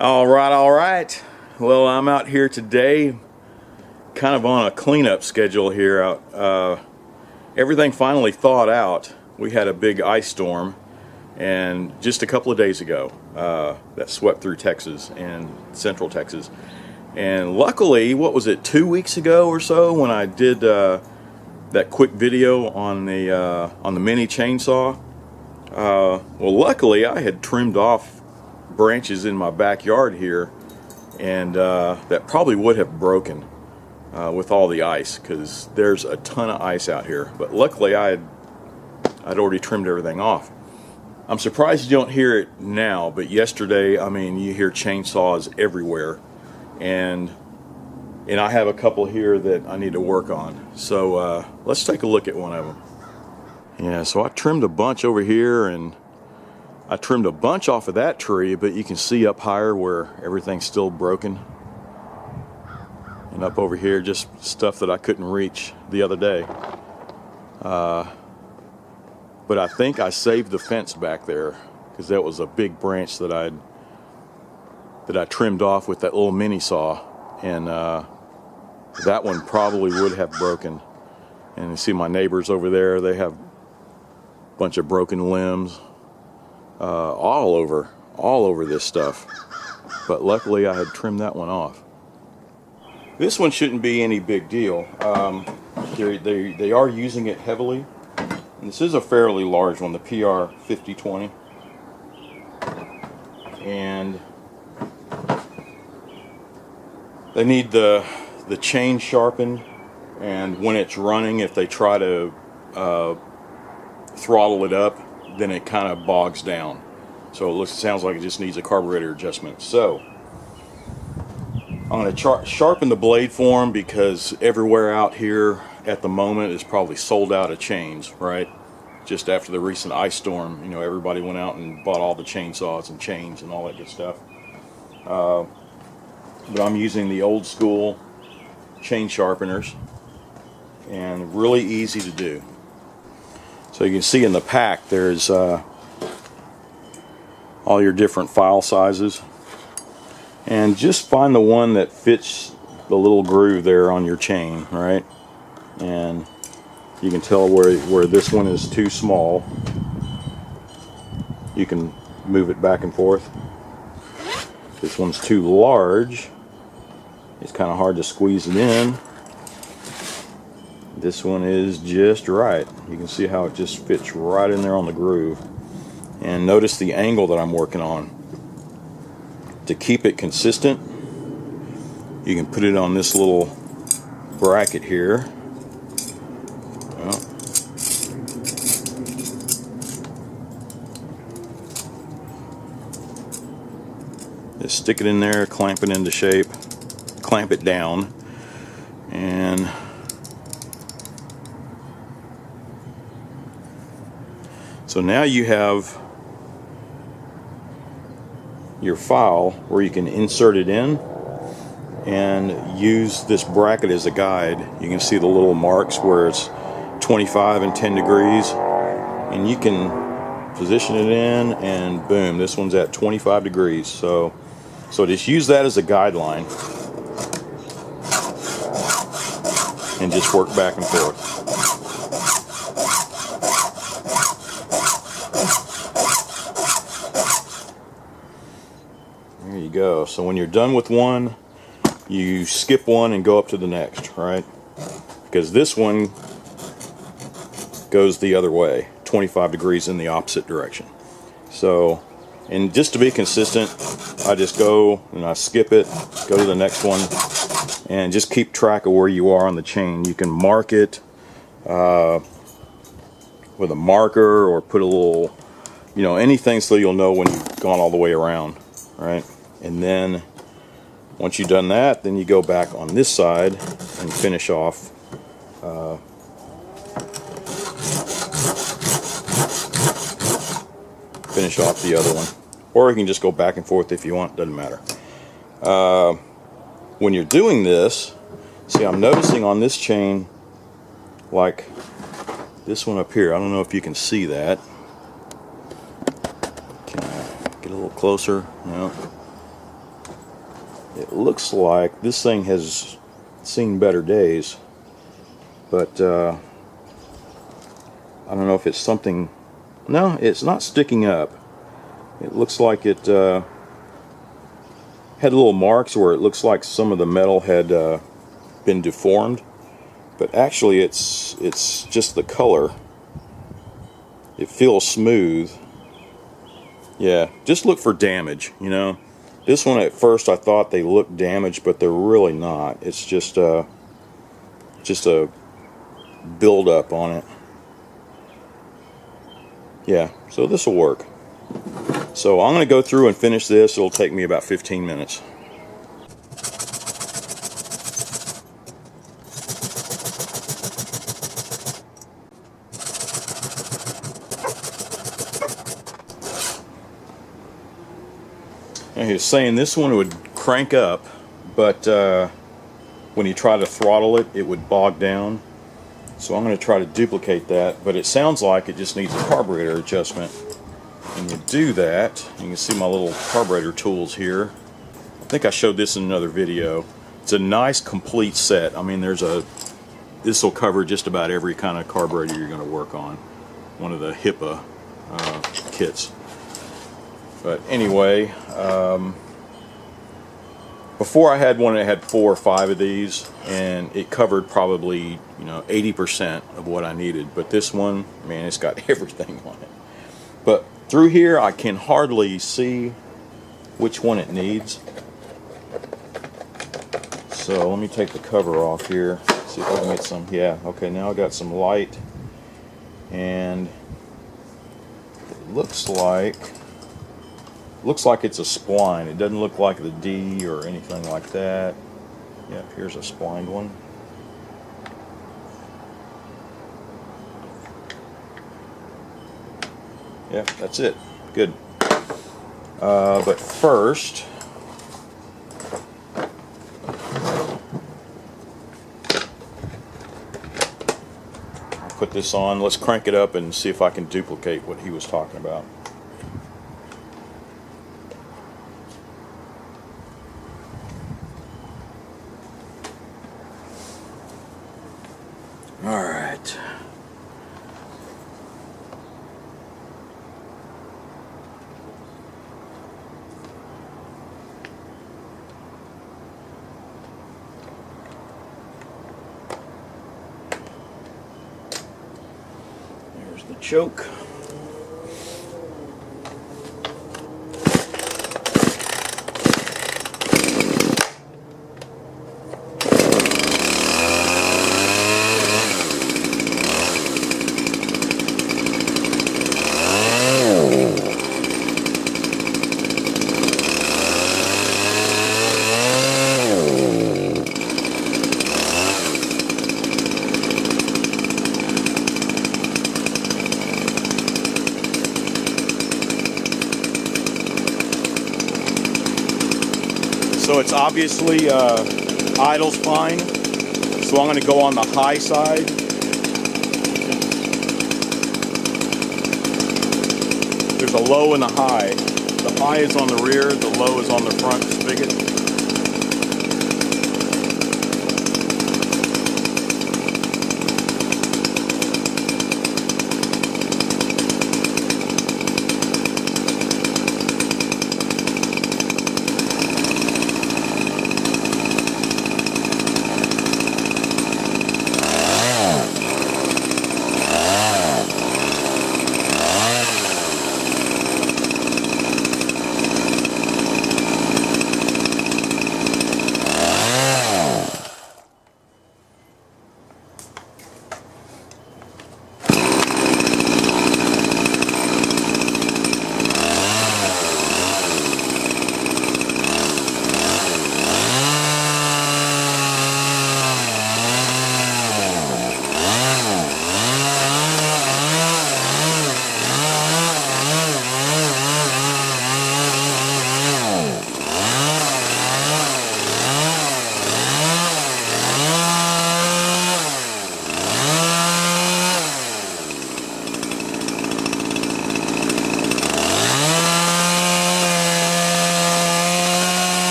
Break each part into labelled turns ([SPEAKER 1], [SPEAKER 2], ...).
[SPEAKER 1] All right. Well, I'm out here today, kind of on a cleanup schedule here. Everything finally thawed out. We had a big ice storm, and just a couple of days ago, that swept through Texas and central Texas. And luckily, what was it, 2 weeks ago or so, when I did that quick video on the mini chainsaw? Well, luckily, I had trimmed off branches in my backyard here, and that probably would have broken with all the ice, because there's a ton of ice out here. But luckily I'd already trimmed everything off. I'm surprised you don't hear it now, but yesterday, I mean, you hear chainsaws everywhere, and I have a couple here that I need to work on. So let's take a look at one of them. Yeah, so I trimmed a bunch over here, and I trimmed a bunch off of that tree, but you can see up higher where everything's still broken. And up over here, just stuff that I couldn't reach the other day. But I think I saved the fence back there, because that was a big branch that I trimmed off with that little mini saw, and that one probably would have broken. And you see my neighbors over there, they have a bunch of broken limbs. All over this stuff, but luckily I had trimmed that one off. This one shouldn't be any big deal. They are using it heavily, and this is a fairly large one, the PR 5020, and they need the chain sharpened, and when it's running, if they try to throttle it up, then it kind of bogs down. So it sounds like it just needs a carburetor adjustment. So I'm going to sharpen the blade for them, because everywhere out here at the moment is probably sold out of chains, right? Just after the recent ice storm, you know, everybody went out and bought all the chainsaws and chains and all that good stuff. But I'm using the old school chain sharpeners, and really easy to do. So you can see in the pack there's all your different file sizes, and just find the one that fits the little groove there on your chain, right? And you can tell where this one is too small. You can move it back and forth. This one's too large. It's kind of hard to squeeze it in. This one is just right. You can see how it just fits right in there on the groove. And notice the angle that I'm working on. To keep it consistent, you can put it on this little bracket here. Well, just stick it in there, clamp it into shape, clamp it down, and so now you have your file where you can insert it in and use this bracket as a guide. You can see the little marks where it's 25 and 10 degrees, and you can position it in, and boom, this one's at 25 degrees. So just use that as a guideline and just work back and forth. There you go. So when you're done with one, you skip one and go up to the next, right? Because this one goes the other way, 25 degrees in the opposite direction. So, and just to be consistent, I just go and I skip it, go to the next one, and just keep track of where you are on the chain. You can mark it with a marker, or put a little, you know, anything, so you'll know when you've gone all the way around, right? And then once you've done that, then you go back on this side and finish off the other one. Or you can just go back and forth if you want, doesn't matter. When you're doing this, see, I'm noticing on this chain, like this one up here, I don't know if you can see that. Can I get a little closer? No. It looks like this thing has seen better days, but I don't know if it's something. No, it's not sticking up. It looks like it had little marks where it looks like some of the metal had been deformed, but actually it's just the color. It feels smooth. Yeah, just look for damage, you know. This one at first I thought they looked damaged, but they're really not. It's just a build up on it. Yeah, so this will work. So I'm going to go through and finish this. It'll take me about 15 minutes. And he was saying this one would crank up, but when you try to throttle it, it would bog down. So I'm going to try to duplicate that, but it sounds like it just needs a carburetor adjustment. And you do that, you can see my little carburetor tools here. I think I showed this in another video. It's a nice complete set. I mean, this will cover just about every kind of carburetor you're going to work on. One of the HIPAA kits. But anyway, before I had one that had 4 or 5 of these, and it covered probably 80% of what I needed. But this one, man, it's got everything on it. But through here, I can hardly see which one it needs. So let me take the cover off here. See if I can get some. Yeah, okay. Now I got some light, and it looks like it's a spline. It doesn't look like the D or anything like that. Yep, here's a splined one. Yep, that's it. Good. But first, I'll put this on. Let's crank it up and see if I can duplicate what he was talking about. All right. There's the choke. So it's obviously idles fine. So I'm going to go on the high side. There's a low and a high. The high is on the rear, the low is on the front spigot.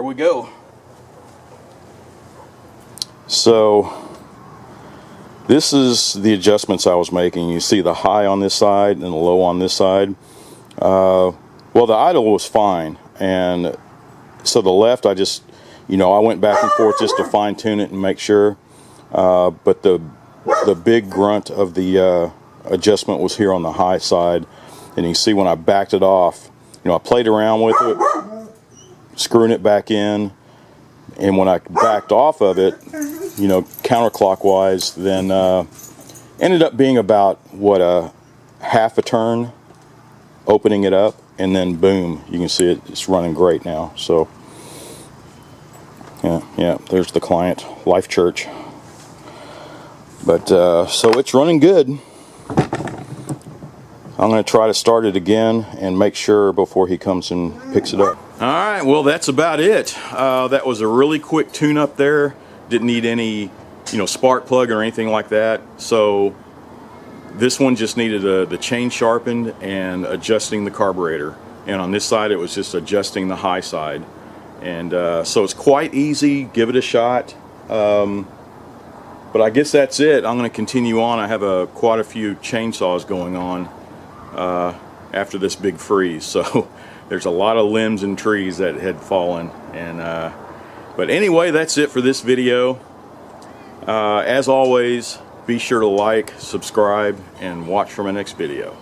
[SPEAKER 1] we go. So this is the adjustments I was making. You see the high on this side and the low on this side. Well, the idle was fine, and so the left, I just, I went back and forth just to fine tune it and make sure. But the big grunt of the adjustment was here on the high side, and you can see when I backed it off, I played around with it, screwing it back in, and when I backed off of it, counterclockwise, then ended up being about what, a half a turn, opening it up, and then boom, you can see it's running great now. So yeah, there's the client, Life Church. But so it's running good. I'm going to try to start it again and make sure before he comes and picks it up. Alright, well, that's about it. That was a really quick tune-up there. Didn't need any, spark plug or anything like that. So this one just needed the chain sharpened and adjusting the carburetor. And on this side, it was just adjusting the high side. And so it's quite easy. Give it a shot. But I guess that's it. I'm going to continue on. I have quite a few chainsaws going on after this big freeze. So there's a lot of limbs and trees that had fallen. And but anyway, that's it for this video. As always, be sure to like, subscribe, and watch for my next video.